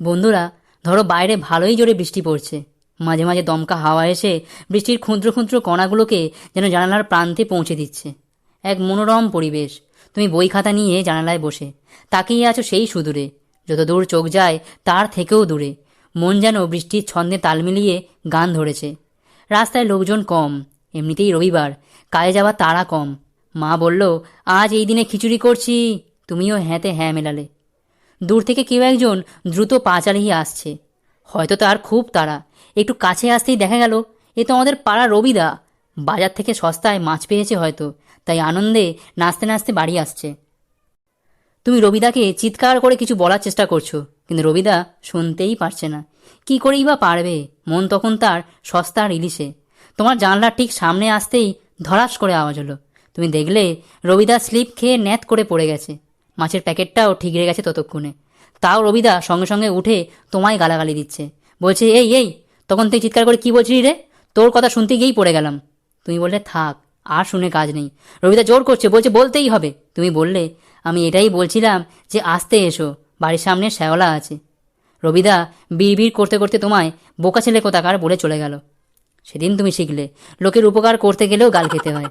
বন্ধুরা, ধরো বাইরে ভালোই জোরে বৃষ্টি পড়ছে। মাঝে মাঝে দমকা হাওয়া এসে বৃষ্টির ক্ষুদ্র ক্ষুদ্র কণাগুলোকে যেন জানালার প্রান্তে পৌঁছে দিচ্ছে। এক মনোরম পরিবেশ। তুমি বই খাতা নিয়ে জানালায় বসে তাকিয়ে আছো সেই সুদূরে, যত দূর চোখ যায় তার থেকেও দূরে। মন যেন বৃষ্টির ছন্দে তাল মিলিয়ে গান ধরেছে। রাস্তায় লোকজন কম, এমনিতেই রবিবার, কাজে যাওয়ার তাড়া কম। মা বলল, আজ এই দিনে খিচুড়ি করছি। তুমিও হ্যাঁতে হ্যাঁ মেলালে। দূর থেকে কেউ একজন দ্রুত পা চালিয়ে আসছে। হয়তো তার খুব তাড়া। একটু কাছে আসতেই দেখা গেল, এ তো আমাদের পাড়া রবিদা। বাজার থেকে সস্তায় মাছ পেয়েছে হয়তো, তাই আনন্দে নাচতে নাচতে বাড়ি আসছে। তুমি রবিদাকে চিৎকার করে কিছু বলার চেষ্টা করছো, কিন্তু রবিদা শুনতেই পারছে না। কি করেই বা পারবে, মন তখন তার সস্তার ইলিশে। তোমার জানলার ঠিক সামনে আসতেই ধড়াস করে আওয়াজ হলো। তুমি দেখলে রবিদা স্লিপ খেয়ে ন্যাত করে পড়ে গেছে। মাছের প্যাকেটটাও ঠিকরে গেছে ততক্ষণে। তাও রবিদা সঙ্গে সঙ্গে উঠে তোমায় গালাগালি দিচ্ছে, বলছে, এই এই তখন তুই চিৎকার করে কি বলছিলি রে? তোর কথা শুনতে গিয়েই পড়ে গেলাম। তুমি বললে, থাক, আর শুনে কাজ নেই। রবিদা জোর করছে, বলছে বলতেই হবে। তুমি বললে, আমি এটাই বলছিলাম যে আসতে এসো, বাড়ির সামনে শ্যাওলা আছে। রবিদা বিড়বিড় করতে করতে তোমায় বোকা ছেলে কোথাকার বলে চলে গেল। সেদিন তুমি শিখলে লোকের উপকার করতে গেলেও গাল খেতে হয়।